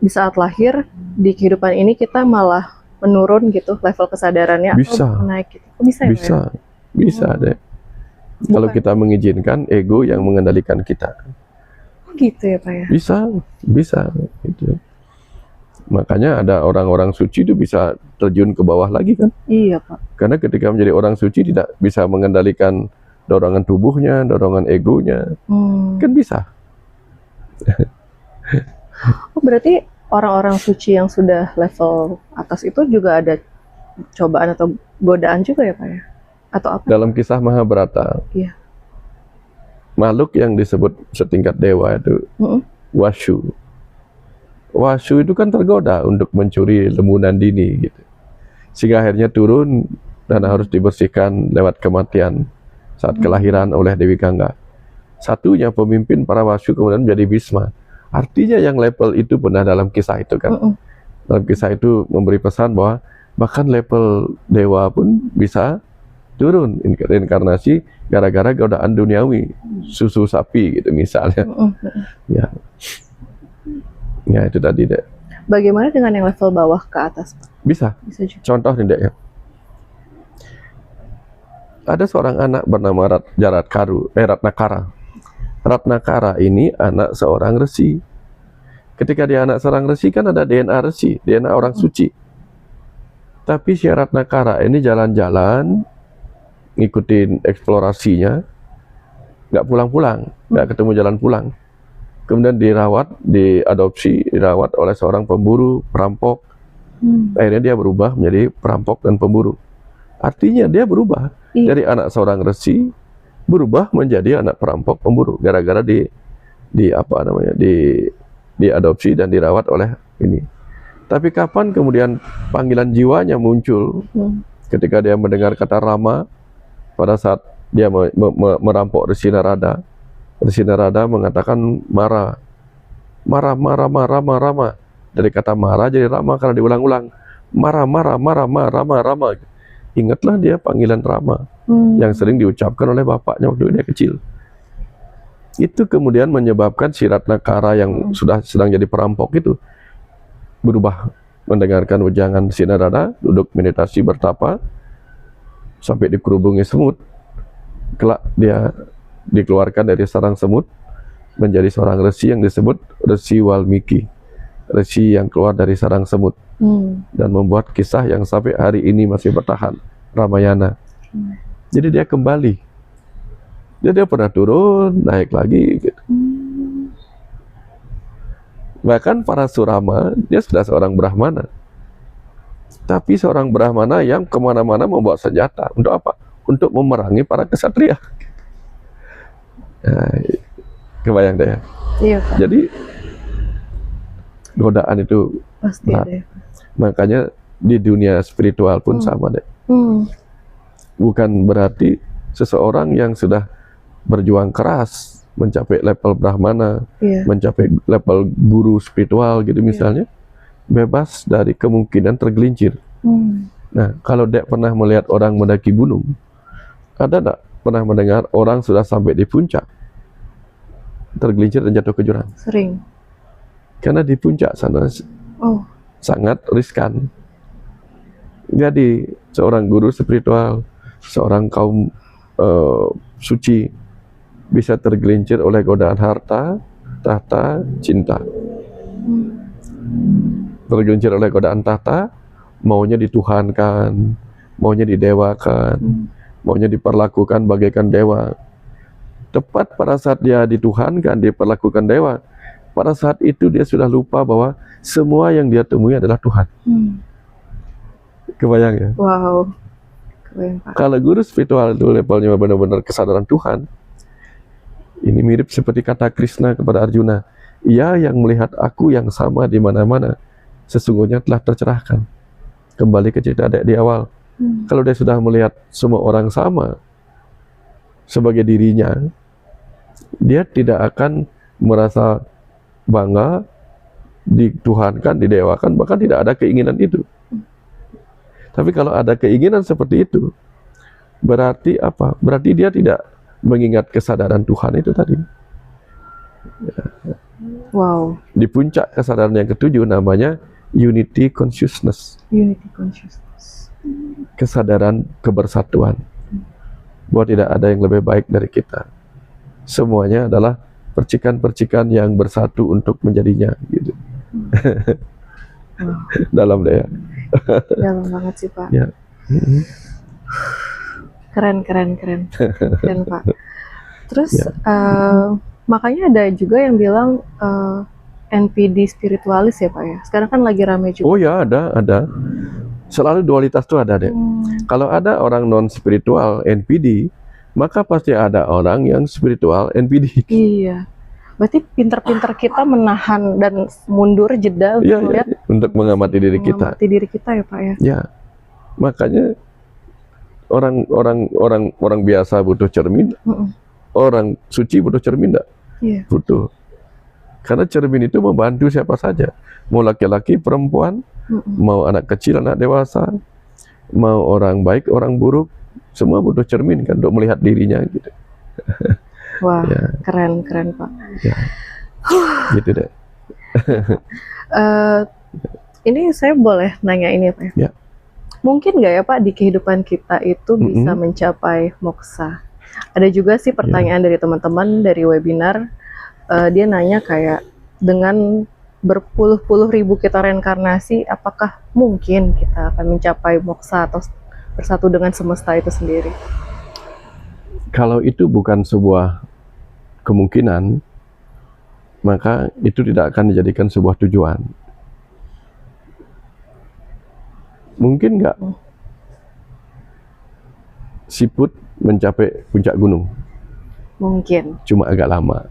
di saat lahir di kehidupan ini kita malah menurun gitu level kesadarannya Bisa. atau naik gitu? Bisa ya, Pak? Bisa, bisa deh. Kalau kita mengizinkan ego yang mengendalikan kita. Oh gitu ya, Pak ya? Bisa gitu. Makanya ada orang-orang suci itu bisa terjun ke bawah lagi kan? Iya, Pak. Karena ketika menjadi orang suci tidak bisa mengendalikan dorongan tubuhnya, dorongan egonya, kan bisa. Oh, berarti orang-orang suci yang sudah level atas itu juga ada cobaan atau godaan juga ya, Pak ya? Atau apa? Dalam kisah Mahabharata, Iya. makhluk yang disebut setingkat dewa itu Washu. Washu itu kan tergoda untuk mencuri lembu Nandini gitu. Sehingga akhirnya turun dan harus dibersihkan lewat kematian saat kelahiran oleh Dewi Gangga. Satunya pemimpin para Washu kemudian menjadi Bhisma. Artinya yang level itu benar dalam kisah itu kan. Dalam kisah itu memberi pesan bahwa bahkan level dewa pun bisa turun reinkarnasi gara-gara godaan duniawi, susu sapi gitu misalnya. Ya itu tadi deh. Bagaimana dengan yang level bawah ke atas, Pak? Bisa juga. Contoh nih dek ya. Ada seorang anak bernama Ratnakara. Ratnakara ini anak seorang resi. Ketika dia anak seorang resi kan ada DNA resi, DNA orang suci. Tapi si Ratnakara ini jalan-jalan, ngikutin eksplorasinya, nggak pulang-pulang, nggak ketemu jalan pulang. Kemudian diadopsi, dirawat oleh seorang pemburu, perampok. Akhirnya dia berubah menjadi perampok dan pemburu. Artinya dia berubah dari anak seorang resi, berubah menjadi anak perampok pemburu gara-gara diadopsi dan dirawat oleh ini. Tapi kapan kemudian panggilan jiwanya muncul? Ketika dia mendengar kata Rama pada saat dia merampok Resi Narada. Resi Narada mengatakan marah. Dari kata marah jadi Rama karena diulang-ulang. Rama. Ingatlah dia panggilan Rama yang sering diucapkan oleh bapaknya waktu dia kecil. Itu kemudian menyebabkan si Ratnakara yang sudah sedang jadi perampok itu berubah, mendengarkan ujangan si Narada, duduk meditasi bertapa sampai dikerubungi semut. Kelak dia dikeluarkan dari sarang semut menjadi seorang resi yang disebut Resi Walmiki, resi yang keluar dari sarang semut dan membuat kisah yang sampai hari ini masih bertahan, Ramayana. Jadi dia kembali. Dia pernah turun, naik lagi gitu. Bahkan para Surama, dia sudah seorang Brahmana. Tapi seorang Brahmana yang kemana-mana membawa senjata. Untuk apa? Untuk memerangi para kesatria. Nah, kebayang deh ya. Iya, Pak. Jadi godaan itu Pasti berat. ada. Ya. Makanya di dunia spiritual pun sama deh. Bukan berarti seseorang yang sudah berjuang keras mencapai level brahmana, Iya. mencapai level guru spiritual gitu misalnya, bebas dari kemungkinan tergelincir. Nah, kalau dia pernah melihat orang mendaki gunung, ada tak pernah mendengar orang sudah sampai di puncak tergelincir dan jatuh ke jurang? Sering. Karena di puncak sana Oh. sangat riskan. Jadi seorang guru spiritual, seorang kaum suci bisa tergelincir oleh godaan harta, tahta, cinta. Tergelincir oleh godaan tahta, maunya dituhankan, maunya didewakan, maunya diperlakukan bagaikan dewa. Tepat pada saat dia dituhankan, diperlakukan dewa, pada saat itu dia sudah lupa bahwa semua yang dia temui adalah Tuhan. Kebayang ya? Wow. Kebayang, Pak. Kalau guru spiritual itu levelnya benar-benar kesadaran Tuhan, ini mirip seperti kata Krishna kepada Arjuna, ia yang melihat aku yang sama di mana-mana, sesungguhnya telah tercerahkan. Kembali ke cerita di awal. Kalau dia sudah melihat semua orang sama sebagai dirinya, dia tidak akan merasa bangga, dituhankan, didewakan, bahkan tidak ada keinginan itu. Tapi kalau ada keinginan seperti itu, berarti apa? Berarti dia tidak mengingat kesadaran Tuhan itu tadi. Wow. Di puncak kesadaran yang ketujuh namanya unity consciousness. Unity consciousness. Kesadaran kebersatuan. Bahwa tidak ada yang lebih baik dari kita. Semuanya adalah percikan-percikan yang bersatu untuk menjadinya gitu. Wow. Dalam deh ya. Dalam banget sih, Pak. Ya. Keren, Pak. Terus makanya ada juga yang bilang NPD spiritualis ya, Pak ya. Sekarang kan lagi rame juga. Oh ya, ada. Selalu dualitas tuh ada deh. Kalau ada orang non spiritual NPD, maka pasti ada orang yang spiritual NPD. Iya. Berarti pinter-pinter kita menahan dan mundur jeda untuk melihat, untuk mengamati diri kita. mengamati diri kita ya, Pak ya. Ya, makanya orang biasa butuh cermin, orang suci butuh cermin enggak? Iya. Butuh. Karena cermin itu membantu siapa saja, mau laki-laki, perempuan, mau anak kecil, anak dewasa, mau orang baik, orang buruk, semua butuh cermin kan untuk melihat dirinya gitu. Wah, Ya. keren Pak. Ya. Gitu deh. Ini saya boleh nanya ini Pak? Ya. Mungkin nggak ya Pak di kehidupan kita itu bisa mencapai moksa? Ada juga sih pertanyaan dari teman-teman dari webinar, dia nanya kayak dengan berpuluh-puluh ribu kita reinkarnasi, apakah mungkin kita akan mencapai moksa atau bersatu dengan semesta itu sendiri? Kalau itu bukan sebuah kemungkinan, maka itu tidak akan dijadikan sebuah tujuan. Mungkin nggak siput mencapai puncak gunung? Mungkin. Cuma agak lama.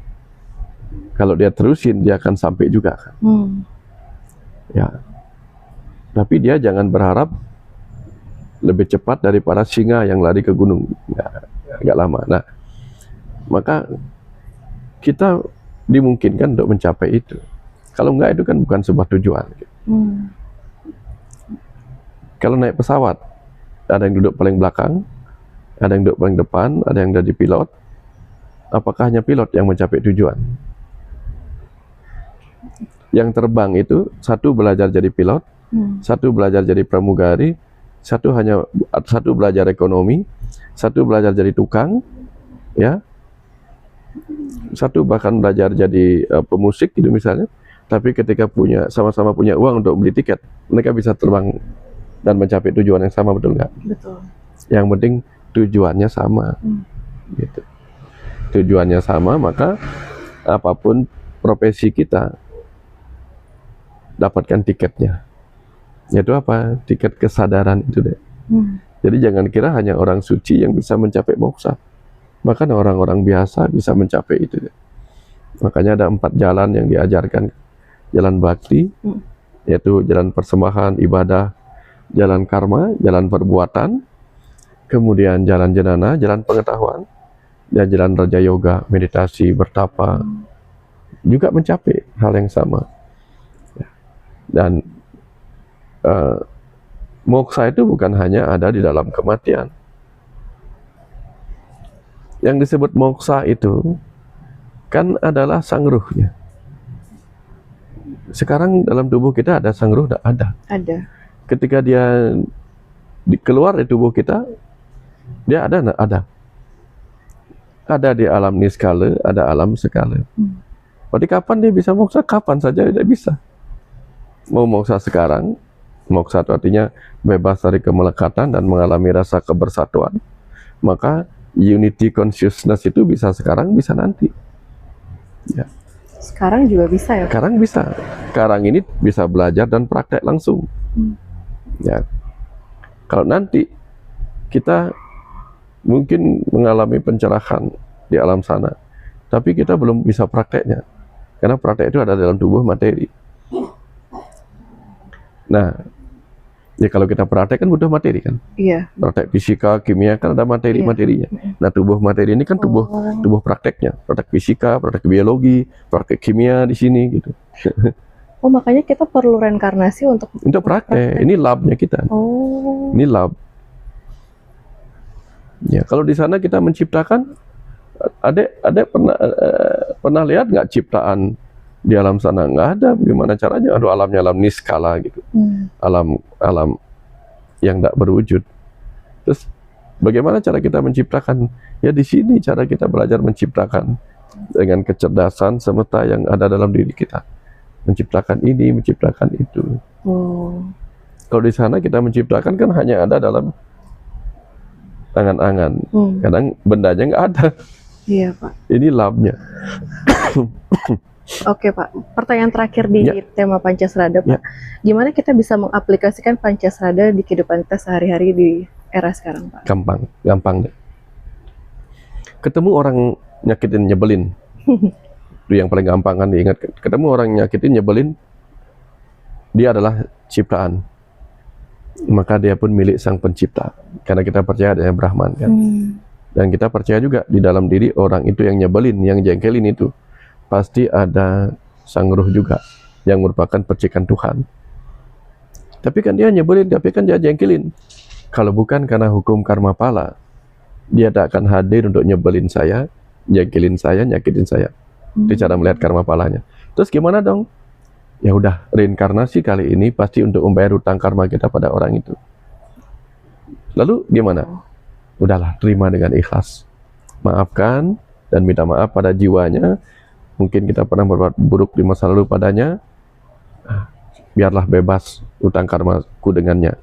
Kalau dia terusin, dia akan sampai juga kan. Ya. Tapi dia jangan berharap lebih cepat daripada singa yang lari ke gunung. Ya, agak lama. Nah, maka kita dimungkinkan untuk mencapai itu. Kalau enggak, itu kan bukan sebuah tujuan. Kalau naik pesawat, ada yang duduk paling belakang, ada yang duduk paling depan, ada yang jadi pilot. Apakah hanya pilot yang mencapai tujuan? Yang terbang itu satu belajar jadi pilot, satu belajar jadi pramugari, satu belajar ekonomi, satu belajar jadi tukang, ya, satu bahkan belajar jadi pemusik gitu misalnya. Tapi ketika sama-sama punya uang untuk beli tiket, mereka bisa terbang dan mencapai tujuan yang sama, betul nggak? Betul. Yang penting tujuannya sama, gitu. Tujuannya sama, maka apapun profesi kita dapatkan tiketnya. Yaitu apa? Tiket kesadaran itu deh. Jadi jangan kira hanya orang suci yang bisa mencapai moksa. Bahkan orang-orang biasa bisa mencapai itu deh. Makanya ada 4 jalan yang diajarkan jalan bakti, yaitu jalan persembahan, ibadah, jalan karma, jalan perbuatan, kemudian jalan jnana, jalan pengetahuan, dan jalan raja yoga, meditasi, bertapa, juga mencapai hal yang sama. Dan moksa itu bukan hanya ada di dalam kematian. Yang disebut moksa itu kan adalah sang ruhnya. Sekarang dalam tubuh kita ada sang ruh, ada. Ketika dia keluar dari tubuh kita, dia ada. Ada di alam niskala, ada alam sekala. Berarti kapan dia bisa moksa? Kapan saja dia bisa. Mau moksa sekarang, moksa itu artinya bebas dari kemelekatan dan mengalami rasa kebersatuan. Maka unity consciousness itu bisa sekarang, bisa nanti. Ya. Sekarang juga bisa ya? Sekarang bisa. Sekarang ini bisa belajar dan praktek langsung. Ya. Kalau nanti kita mungkin mengalami pencerahan di alam sana, tapi kita belum bisa prakteknya. Karena praktek itu ada dalam tubuh materi. Nah, ya kalau kita praktek kan butuh materi kan? Iya. Praktek fisika, kimia kan ada materi-materinya. Nah, tubuh materi ini kan tubuh prakteknya. Praktek fisika, praktek biologi, praktek kimia di sini gitu. Oh, makanya kita perlu reinkarnasi untuk praktek. Ini labnya kita. Oh. Ini lab. Ya, kalau di sana kita menciptakan, ada pernah lihat nggak ciptaan di alam sana? Nggak ada. Gimana caranya? Aduh, alamnya alam niskala gitu. Alam yang tidak berwujud. Terus bagaimana cara kita menciptakan? Ya di sini cara kita belajar menciptakan dengan kecerdasan semesta yang ada dalam diri kita. Menciptakan ini, menciptakan itu. Kalau di sana kita menciptakan kan hanya ada dalam angan-angan. Kadang bendanya nggak ada. Iya, Pak. Ini labnya. Oke, Pak. Pertanyaan terakhir di tema Pancasrada, Pak. Gimana kita bisa mengaplikasikan Pancasrada di kehidupan kita sehari-hari di era sekarang, Pak? Gampang deh. Ketemu orang nyakitin, nyebelin. Itu yang paling gampang kan diingat. Ketemu orang nyakitin, nyebelin, dia adalah ciptaan. Maka dia pun milik sang pencipta. Karena kita percaya adanya Brahman kan. Dan kita percaya juga di dalam diri orang itu yang nyebelin, yang jengkelin itu, pasti ada sang ruh juga yang merupakan percikan Tuhan. Tapi kan dia nyebelin, tapi kan dia jengkelin. Kalau bukan karena hukum karma pala, dia tak akan hadir untuk nyebelin saya, jengkelin saya, nyakitin saya. Itu cara melihat karma palanya. Terus gimana dong? Ya udah, reinkarnasi kali ini pasti untuk membayar hutang karma kita pada orang itu. Lalu gimana? Udahlah, terima dengan ikhlas. Maafkan dan minta maaf pada jiwanya. Mungkin kita pernah berbuat buruk di masa lalu padanya. Biarlah bebas hutang karmaku dengannya.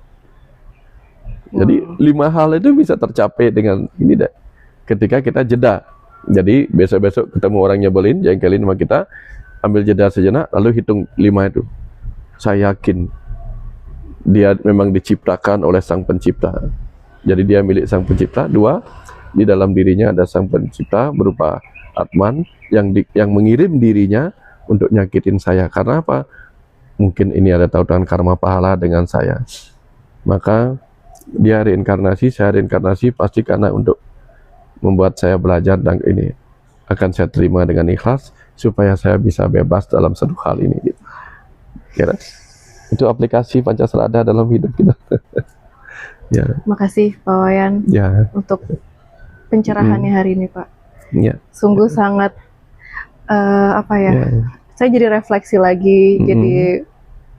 Jadi 5 hal itu bisa tercapai dengan ini deh. Ketika kita jeda. Jadi besok-besok ketemu orang nyebelin, jengkelin sama kita, ambil jeda sejenak, lalu hitung 5 itu. Saya yakin dia memang diciptakan oleh sang pencipta. Jadi dia milik sang pencipta. 2, di dalam dirinya ada sang pencipta berupa Atman yang mengirim dirinya untuk nyakitin saya. Karena apa? Mungkin ini ada tautan karma pahala dengan saya. Maka dia reinkarnasi, saya reinkarnasi pasti karena untuk membuat saya belajar, dan ini akan saya terima dengan ikhlas supaya saya bisa bebas dalam satu hal ini gitu. Kira itu aplikasi Pancasrada dalam hidup kita. Ya. Makasih Pak Wayan untuk pencerahannya hari ini, Pak. Sungguh sangat saya jadi refleksi lagi, jadi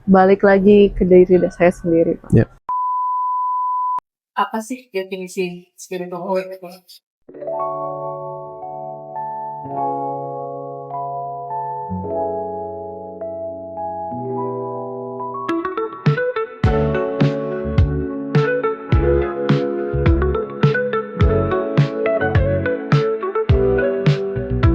balik lagi ke diri saya sendiri, Pak. Apa sih definisi spiritual awakening?